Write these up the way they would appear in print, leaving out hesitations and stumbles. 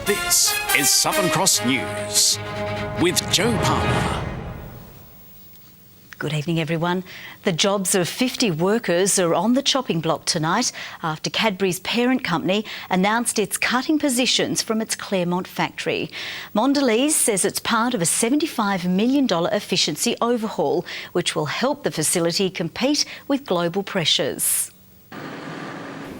This is Southern Cross News with Joe Palmer. Good evening, everyone. The jobs of 50 workers are on the chopping block tonight after Cadbury's parent company announced it's cutting positions from its Claremont factory. Mondelez says it's part of a $75 million efficiency overhaul, which will help the facility compete with global pressures.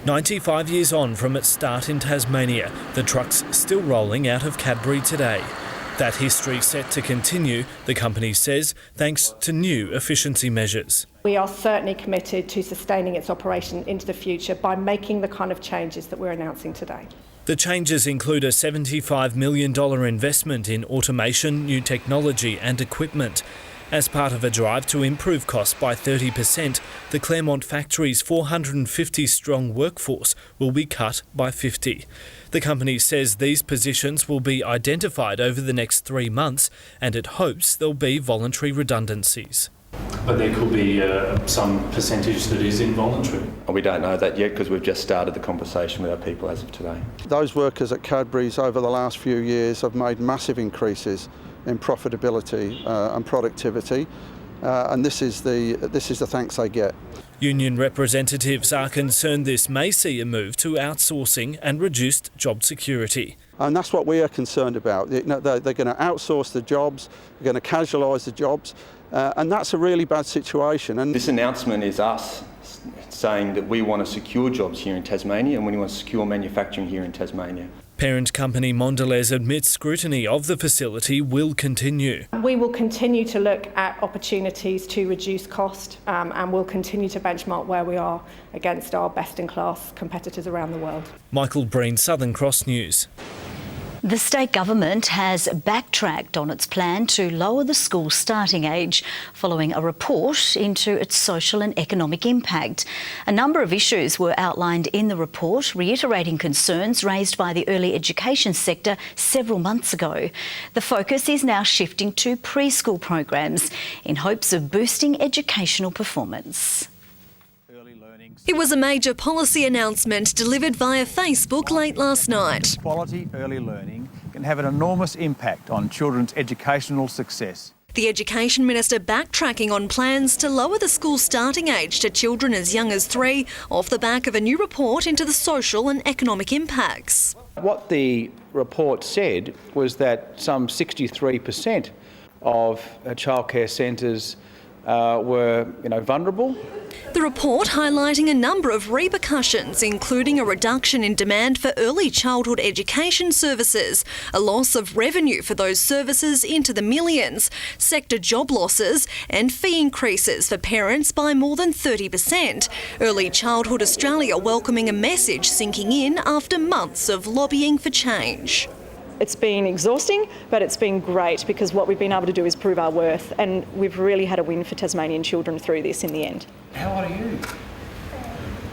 95 years on from its start in Tasmania, the truck's still rolling out of Cadbury today. That history set to continue, the company says, thanks to new efficiency measures. We are certainly committed to sustaining its operation into the future by making the kind of changes that we're announcing today. The changes include a $75 million investment in automation, new technology and equipment. As part of a drive to improve costs by 30%, the Claremont factory's 450-strong workforce will be cut by 50. The company says these positions will be identified over the next 3 months, and it hopes there'll be voluntary redundancies. But there could be some percentage that is involuntary. We don't know that yet because we've just started the conversation with our people as of today. Those workers at Cadbury's over the last few years have made massive increases in profitability and productivity, and this is the thanks they get. Union representatives are concerned this may see a move to outsourcing and reduced job security. And that's what we are concerned about. They're going to outsource the jobs, they're going to casualise the jobs, and that's a really bad situation. And this announcement is us saying that we want to secure jobs here in Tasmania and we want to secure manufacturing here in Tasmania. Parent company Mondelez admits scrutiny of the facility will continue. We will continue to look at opportunities to reduce cost and we'll continue to benchmark where we are against our best-in-class competitors around the world. Michael Breen, Southern Cross News. The state government has backtracked on its plan to lower the school starting age following a report into its social and economic impact. A number of issues were outlined in the report, reiterating concerns raised by the early education sector several months ago. The focus is now shifting to preschool programs in hopes of boosting educational performance. It was a major policy announcement delivered via Facebook late last night. Quality early learning can have an enormous impact on children's educational success. The Education Minister backtracking on plans to lower the school starting age to children as young as 3 off the back of a new report into the social and economic impacts. What the report said was that some 63% of childcare centres were vulnerable. The report highlighting a number of repercussions, including a reduction in demand for early childhood education services, a loss of revenue for those services into the millions, sector job losses and fee increases for parents by more than 30%. Early Childhood Australia welcoming a message sinking in after months of lobbying for change. It's been exhausting, but it's been great because what we've been able to do is prove our worth, and we've really had a win for Tasmanian children through this in the end. How old are you?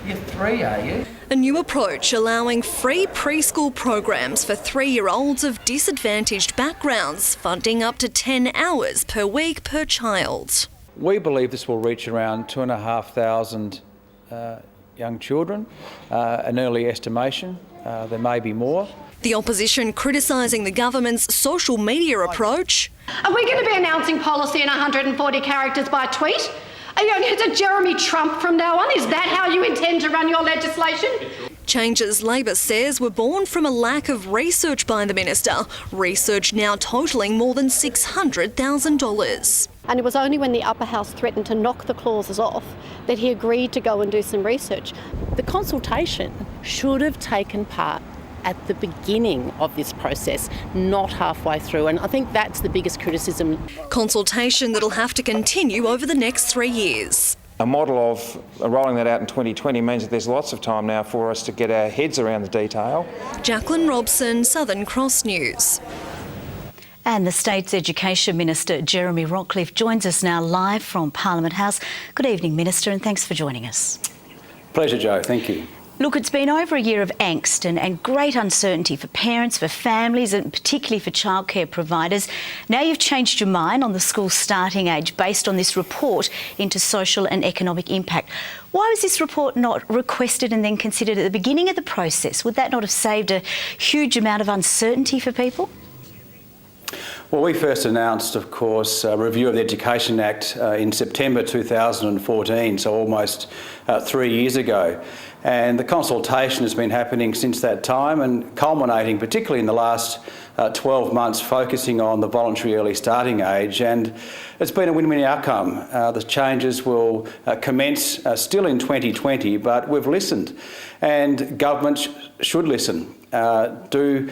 You're 3, are you? A new approach allowing free preschool programs for 3-year-olds of disadvantaged backgrounds, funding up to 10 hours per week per child. We believe this will reach around 2,500 young children, an early estimation. There may be more. The opposition criticising the government's social media approach. Are we going to be announcing policy in 140 characters by tweet? Are you going to hit a Jeremy Trump from now on? Is that how you intend to run your legislation? Changes Labor says were born from a lack of research by the minister, research now totalling more than $600,000. And it was only when the upper house threatened to knock the clauses off that he agreed to go and do some research. The consultation should have taken part at the beginning of this process, not halfway through, and I think that's the biggest criticism. Consultation that'll have to continue over the next 3 years. A model of rolling that out in 2020 means that there's lots of time now for us to get our heads around the detail. Jacqueline Robson, Southern Cross News. And the state's Education Minister, Jeremy Rockliff, joins us now live from Parliament House. Good evening, Minister, and thanks for joining us. Pleasure, Joe. Thank you. Look, it's been over a year of angst and great uncertainty for parents, for families and particularly for childcare providers. Now you've changed your mind on the school starting age based on this report into social and economic impact. Why was this report not requested and then considered at the beginning of the process? Would that not have saved a huge amount of uncertainty for people? Well, we first announced, of course, a review of the Education Act in September 2014, so almost 3 years ago. And the consultation has been happening since that time and culminating particularly in the last 12 months focusing on the voluntary early starting age, and it's been a win-win outcome. The changes will commence still in 2020, but we've listened, and government should listen. Do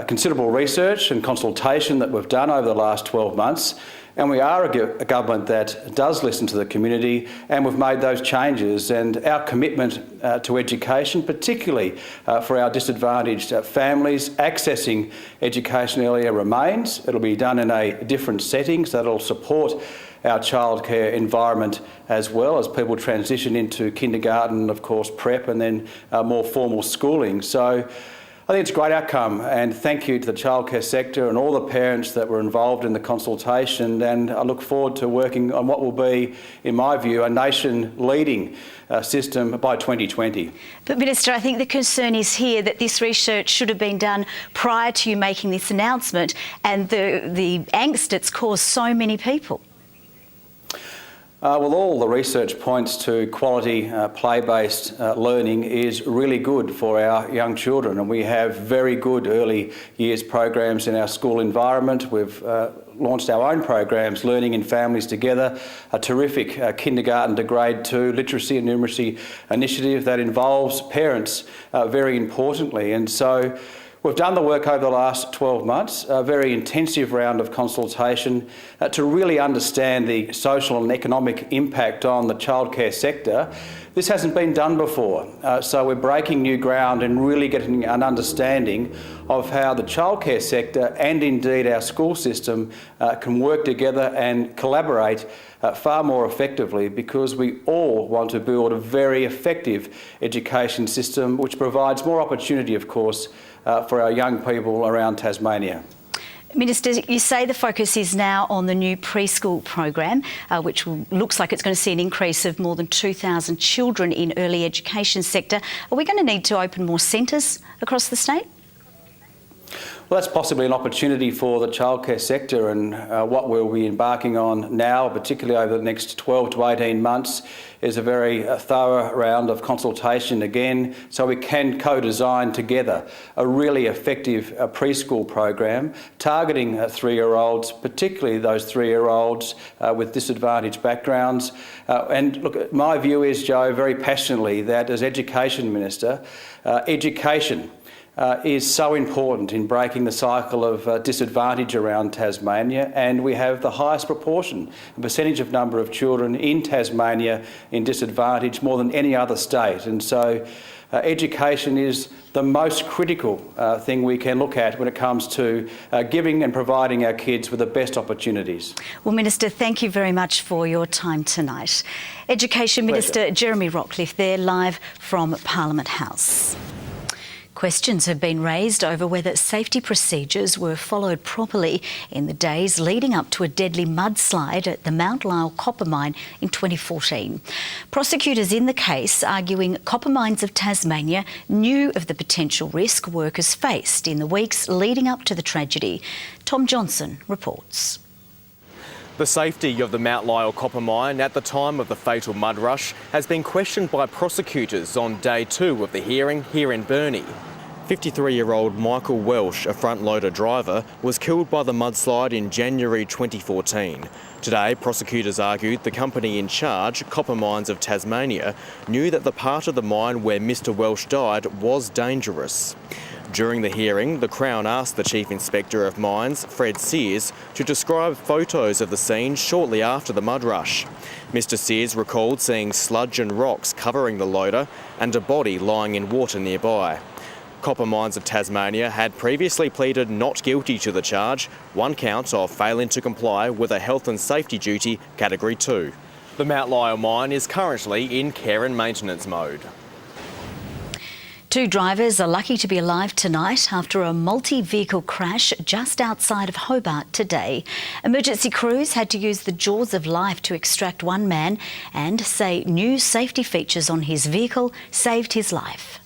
considerable research and consultation that we've done over the last 12 months, and we are a government that does listen to the community, and we've made those changes, and our commitment to education, particularly for our disadvantaged families, accessing education earlier remains. It'll be done in a different setting, so that'll support our childcare environment as well as people transition into kindergarten, of course, prep, and then more formal schooling. So I think it's a great outcome, and thank you to the childcare sector and all the parents that were involved in the consultation, and I look forward to working on what will be, in my view, a nation-leading system by 2020. But Minister, I think the concern is here that this research should have been done prior to you making this announcement, and the angst it's caused so many people. Well, all the research points to quality play-based learning is really good for our young children, and we have very good early years programs in our school environment. We've launched our own programs, Learning in Families Together, a terrific kindergarten to grade 2 literacy and numeracy initiative that involves parents very importantly. And so we've done the work over the last 12 months, a very intensive round of consultation to really understand the social and economic impact on the childcare sector. This hasn't been done before, so we're breaking new ground and really getting an understanding of how the childcare sector and indeed our school system can work together and collaborate far more effectively, because we all want to build a very effective education system which provides more opportunity, of course, for our young people around Tasmania. Minister, you say the focus is now on the new preschool program, which looks like it's going to see an increase of more than 2,000 children in early education sector. Are we going to need to open more centres across the state? Well, that's possibly an opportunity for the childcare sector, and what we'll be embarking on now, particularly over the next 12 to 18 months, is a very thorough round of consultation again, so we can co-design together a really effective preschool program targeting 3-year-olds, particularly those 3-year-olds with disadvantaged backgrounds. And look, my view is, Joe, very passionately, that as Education Minister, education is so important in breaking the cycle of disadvantage around Tasmania, and we have the highest proportion, a percentage of number of children in Tasmania in disadvantage more than any other state. And so education is the most critical thing we can look at when it comes to giving and providing our kids with the best opportunities. Well, Minister, thank you very much for your time tonight. Education Minister Jeremy Rockliff there, live from Parliament House. Questions have been raised over whether safety procedures were followed properly in the days leading up to a deadly mudslide at the Mount Lyell copper mine in 2014. Prosecutors in the case arguing Copper Mines of Tasmania knew of the potential risk workers faced in the weeks leading up to the tragedy. Tom Johnson reports. The safety of the Mount Lyell copper mine at the time of the fatal mud rush has been questioned by prosecutors on day 2 of the hearing here in Burnie. 53-year-old Michael Welsh, a front-loader driver, was killed by the mudslide in January 2014. Today, prosecutors argued the company in charge, Copper Mines of Tasmania, knew that the part of the mine where Mr Welsh died was dangerous. During the hearing, the Crown asked the Chief Inspector of Mines, Fred Sears, to describe photos of the scene shortly after the mud rush. Mr Sears recalled seeing sludge and rocks covering the loader and a body lying in water nearby. Copper Mines of Tasmania had previously pleaded not guilty to the charge, 1 count of failing to comply with a health and safety duty, Category 2. The Mount Lyell mine is currently in care and maintenance mode. Two drivers are lucky to be alive tonight after a multi-vehicle crash just outside of Hobart today. Emergency crews had to use the jaws of life to extract one man and say new safety features on his vehicle saved his life.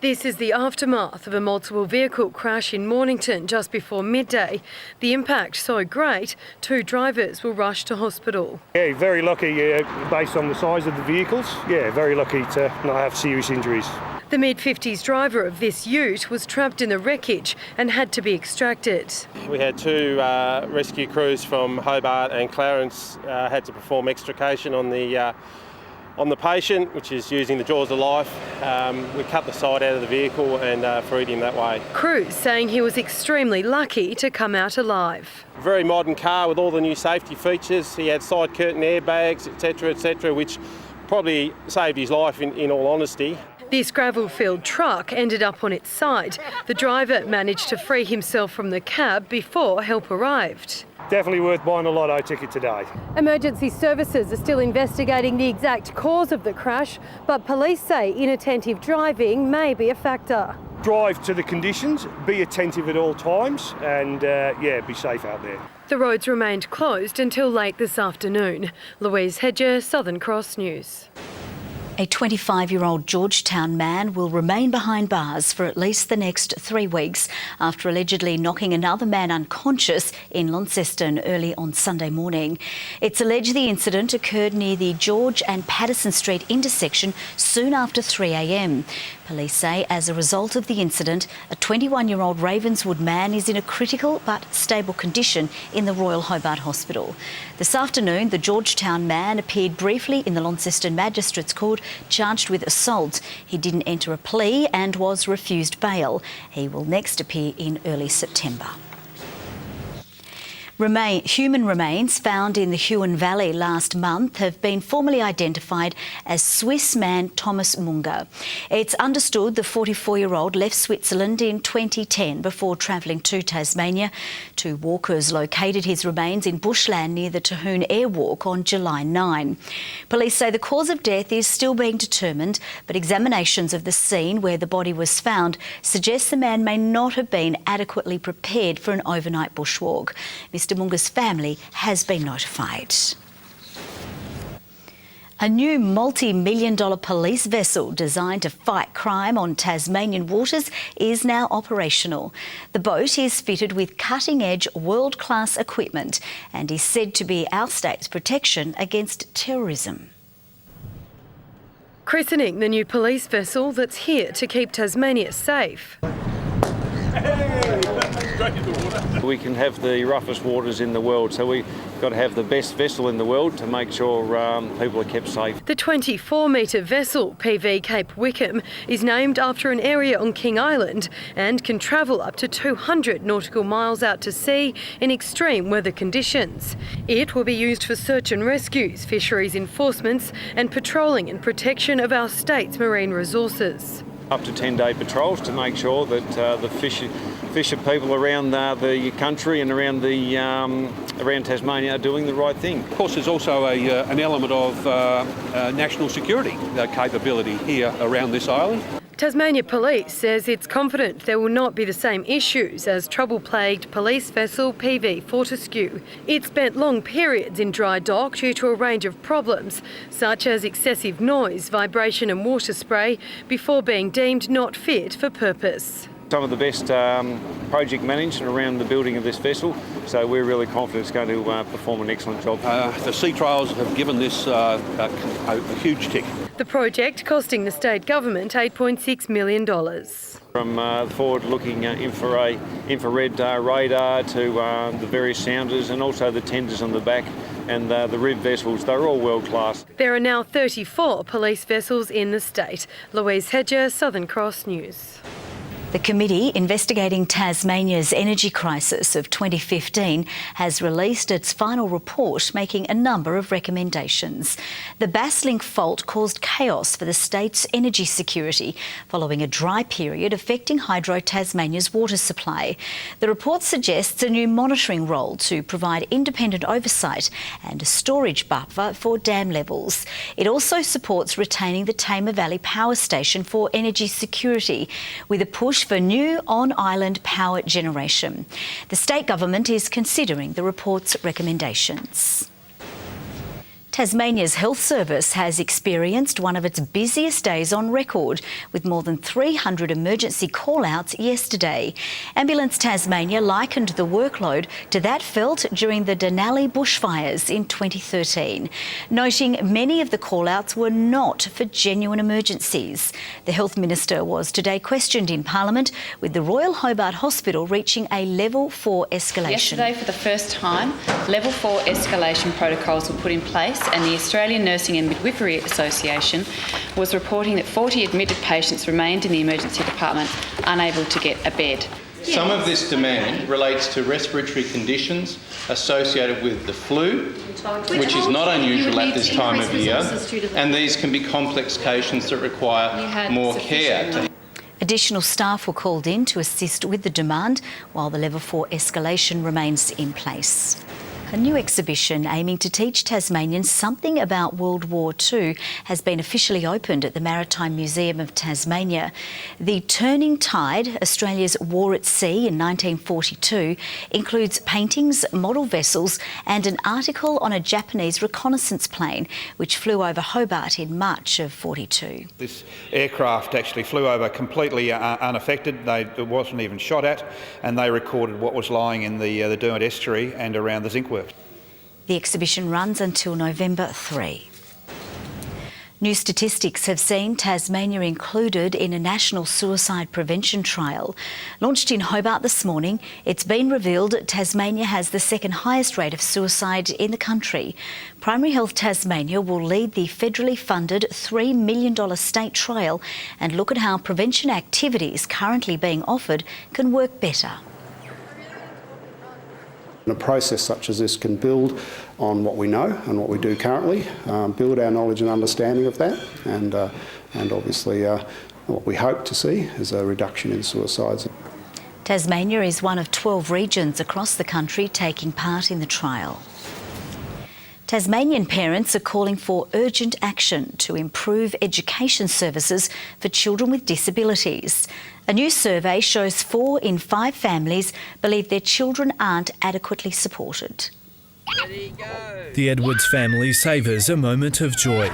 This is the aftermath of a multiple vehicle crash in Mornington just before midday. The impact so great, two drivers were rushed to hospital. Yeah, very lucky based on the size of the vehicles. Yeah, very lucky to not have serious injuries. The mid-50s driver of this ute was trapped in the wreckage and had to be extracted. We had two rescue crews from Hobart and Clarence had to perform extrication on the patient, which is using the jaws of life. We cut the side out of the vehicle and freed him that way. Crews saying he was extremely lucky to come out alive. Very modern car with all the new safety features. He had side curtain airbags, etc., which probably saved his life in all honesty. This gravel-filled truck ended up on its side. The driver managed to free himself from the cab before help arrived. Definitely worth buying a lotto ticket today. Emergency services are still investigating the exact cause of the crash, but police say inattentive driving may be a factor. Drive to the conditions, be attentive at all times and be safe out there. The roads remained closed until late this afternoon. Louise Hedger, Southern Cross News. A 25-year-old Georgetown man will remain behind bars for at least the next 3 weeks after allegedly knocking another man unconscious in Launceston early on Sunday morning. It's alleged the incident occurred near the George and Patterson Street intersection soon after 3 a.m. Police say as a result of the incident, a 21-year-old Ravenswood man is in a critical but stable condition in the Royal Hobart Hospital. This afternoon, the Georgetown man appeared briefly in the Launceston Magistrates Court charged with assault. He didn't enter a plea and was refused bail. He will next appear in early September. Human remains found in the Huon Valley last month have been formally identified as Swiss man Thomas Munger. It's understood the 44-year-old left Switzerland in 2010 before travelling to Tasmania. Two walkers located his remains in bushland near the Terhune Airwalk on July 9. Police say the cause of death is still being determined, but examinations of the scene where the body was found suggest the man may not have been adequately prepared for an overnight bushwalk. Mr. Munger's family has been notified. A new multi-million-dollar police vessel designed to fight crime on Tasmanian waters is now operational. The boat is fitted with cutting-edge world-class equipment and is said to be our state's protection against terrorism. Christening the new police vessel that's here to keep Tasmania safe. We can have the roughest waters in the world, so we've got to have the best vessel in the world to make sure people are kept safe. The 24-metre vessel, PV Cape Wickham, is named after an area on King Island and can travel up to 200 nautical miles out to sea in extreme weather conditions. It will be used for search and rescues, fisheries enforcements and patrolling and protection of our state's marine resources. Up to 10-day patrols to make sure that the fisher people around the country and around Tasmania are doing the right thing. Of course, there's also an element of national security capability here around this island. Tasmania Police says it's confident there will not be the same issues as trouble-plagued police vessel PV Fortescue. It spent long periods in dry dock due to a range of problems, such as excessive noise, vibration and water spray, before being deemed not fit for purpose. Some of the best project management around the building of this vessel, so we're really confident it's going to perform an excellent job. The sea trials have given this a huge tick. The project costing the state government $8.6 million. From forward-looking infrared radar to the various sounders and also the tenders on the back and the RIB vessels, they're all world-class. There are now 34 police vessels in the state. Louise Hedger, Southern Cross News. The committee investigating Tasmania's energy crisis of 2015 has released its final report, making a number of recommendations. The Basslink fault caused chaos for the state's energy security following a dry period affecting Hydro Tasmania's water supply. The report suggests a new monitoring role to provide independent oversight and a storage buffer for dam levels. It also supports retaining the Tamar Valley Power Station for energy security, with a push for new on-island power generation. The state government is considering the report's recommendations. Tasmania's health service has experienced one of its busiest days on record, with more than 300 emergency call-outs yesterday. Ambulance Tasmania likened the workload to that felt during the Denali bushfires in 2013, noting many of the call-outs were not for genuine emergencies. The Health Minister was today questioned in Parliament, with the Royal Hobart Hospital reaching a Level 4 escalation. Yesterday, for the first time, Level 4 escalation protocols were put in place, and the Australian Nursing and Midwifery Association was reporting that 40 admitted patients remained in the emergency department unable to get a bed. Some of this demand relates to respiratory conditions associated with the flu, which is not unusual at this time of year, and these can be complex cases that require more care. Additional staff were called in to assist with the demand, while the Level 4 escalation remains in place. A new exhibition aiming to teach Tasmanians something about World War II has been officially opened at the Maritime Museum of Tasmania. The Turning Tide, Australia's war at sea in 1942, includes paintings, model vessels and an article on a Japanese reconnaissance plane which flew over Hobart in March of 42. This aircraft actually flew over completely unaffected. It wasn't even shot at, and they recorded what was lying in the Derwent estuary and around the zinc works. The exhibition runs until November 3. New statistics have seen Tasmania included in a national suicide prevention trial. Launched in Hobart this morning, it's been revealed Tasmania has the second highest rate of suicide in the country. Primary Health Tasmania will lead the federally funded $3 million state trial and look at how prevention activities currently being offered can work better. A process such as this can build on what we know and what we do currently, build our knowledge and understanding of that, and obviously what we hope to see is a reduction in suicides. Tasmania is one of 12 regions across the country taking part in the trial. Tasmanian parents are calling for urgent action to improve education services for children with disabilities. A new survey shows 4 in 5 families believe their children aren't adequately supported. The Edwards family savours a moment of joy.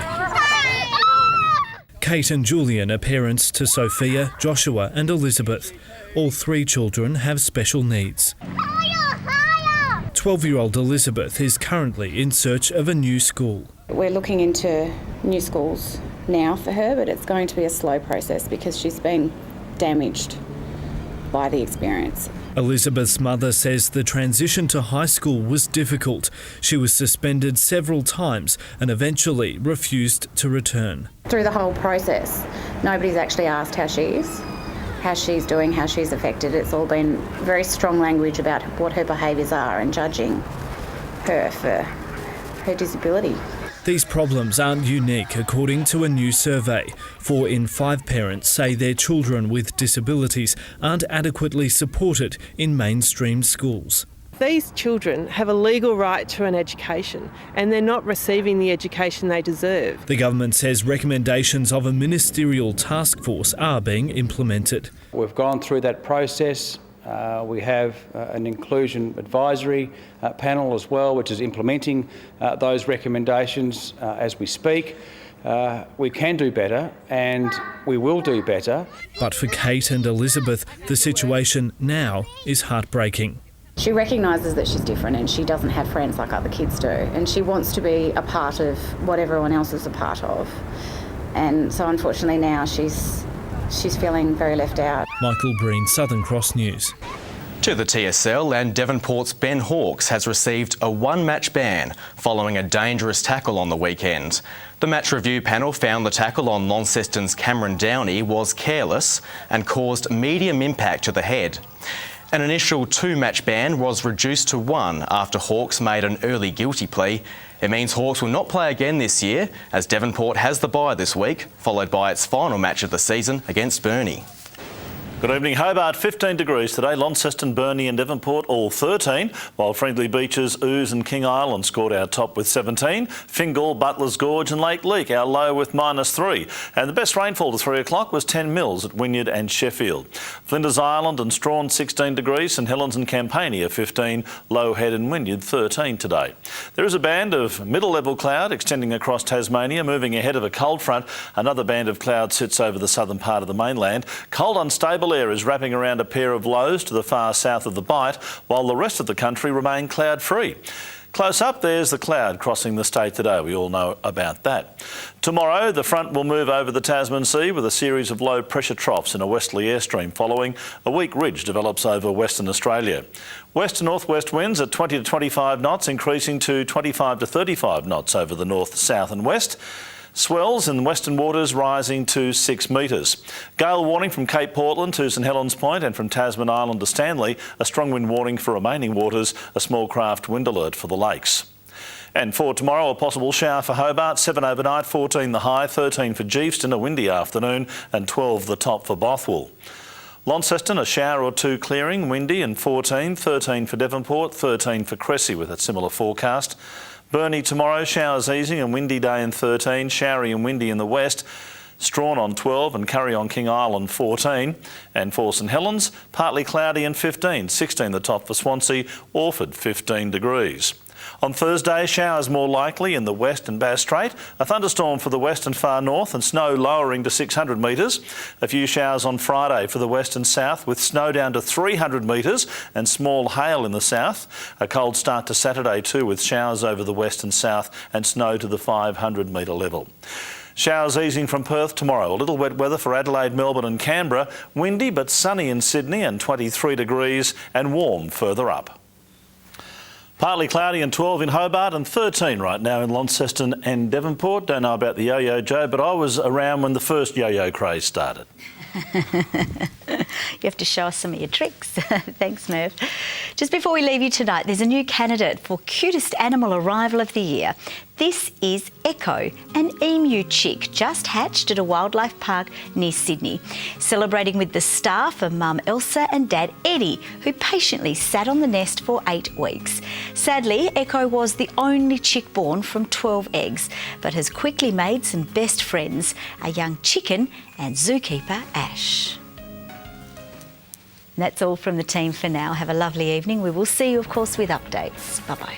Kate and Julian are parents to Sophia, Joshua and Elizabeth. All 3 children have special needs. 12-year-old Elizabeth is currently in search of a new school. We're looking into new schools now for her, but it's going to be a slow process because she's been damaged by the experience. Elizabeth's mother says the transition to high school was difficult. She was suspended several times and eventually refused to return. Through the whole process, nobody's actually asked how she is, how she's doing, how she's affected. It's all been very strong language about what her behaviours are and judging her for her disability. These problems aren't unique, according to a new survey. 4 in 5 parents say their children with disabilities aren't adequately supported in mainstream schools. These children have a legal right to an education and they're not receiving the education they deserve. The government says recommendations of a ministerial task force are being implemented. We've gone through that process. We have an inclusion advisory panel as well, which is implementing those recommendations as we speak. We can do better and we will do better. But for Kate and Elizabeth, the situation now is heartbreaking. She recognises that she's different and she doesn't have friends like other kids do, and she wants to be a part of what everyone else is a part of. And so unfortunately now she's feeling very left out. Michael Breen, Southern Cross News. To the TSL, and Devonport's Ben Hawkes has received a one-match ban following a dangerous tackle on the weekend. The match review panel found the tackle on Launceston's Cameron Downey was careless and caused medium impact to the head. An initial two-match ban was reduced to one after Hawkes made an early guilty plea. It means Hawkes will not play again this year, as Devonport has the bye this week, followed by its final match of the season against Burnie. Good evening. Hobart 15 degrees today. Launceston, Burnie and Devonport all 13, while Friendly Beaches, Ouse and King Island scored our top with 17. Fingal, Butler's Gorge and Lake Leak our low with -3. And the best rainfall to 3 o'clock was 10 mils at Wynyard and Sheffield. Flinders Island and Strawn 16 degrees, St Helens and Campania 15, Low Head and Wynyard 13 today. There is a band of middle-level cloud extending across Tasmania, moving ahead of a cold front. Another band of cloud sits over the southern part of the mainland. Cold, unstable air is wrapping around a pair of lows to the far south of the Bight, while the rest of the country remain cloud-free. Close up, there's the cloud crossing the state today. We all know about that. Tomorrow, the front will move over the Tasman Sea with a series of low-pressure troughs in a westerly airstream following. A weak ridge develops over Western Australia. West to northwest winds at 20 to 25 knots, increasing to 25 to 35 knots over the north, south and west. Swells in western waters rising to 6 metres. Gale warning from Cape Portland to St Helens Point and from Tasman Island to Stanley. A strong wind warning for remaining waters. A small craft wind alert for the lakes. And for tomorrow, a possible shower for Hobart, 7 overnight, 14 the high, 13 for Geeveston, a windy afternoon and 12 the top for Bothwell. Launceston, a shower or two clearing, windy and 14, 13 for Devonport, 13 for Cressy with a similar forecast. Burnie tomorrow, showers easing and windy day in 13, showery and windy in the west. Strawn on 12 and Curry on King Island 14. And for St Helens, partly cloudy and 15, 16 the top for Swansea, Orford 15 degrees. On Thursday, showers more likely in the west and Bass Strait, a thunderstorm for the west and far north and snow lowering to 600 metres. A few showers on Friday for the west and south with snow down to 300 metres and small hail in the south. A cold start to Saturday too with showers over the west and south and snow to the 500 metre level. Showers easing from Perth tomorrow. A little wet weather for Adelaide, Melbourne and Canberra. Windy but sunny in Sydney and 23 degrees and warm further up. Partly cloudy and 12 in Hobart and 13 right now in Launceston and Devonport. Don't know about the Yo-Yo Joe, but I was around when the first yo-yo craze started. You have to show us some of your tricks. Thanks, Merv. Just before we leave you tonight, there's a new candidate for cutest animal arrival of the year. This is Echo, an emu chick just hatched at a wildlife park near Sydney. Celebrating with the staff are Mum Elsa and Dad Eddie, who patiently sat on the nest for 8 weeks. Sadly, Echo was the only chick born from 12 eggs, but has quickly made some best friends, a young chicken and zookeeper Ash. And that's all from the team for now. Have a lovely evening. We will see you, of course, with updates. Bye-bye.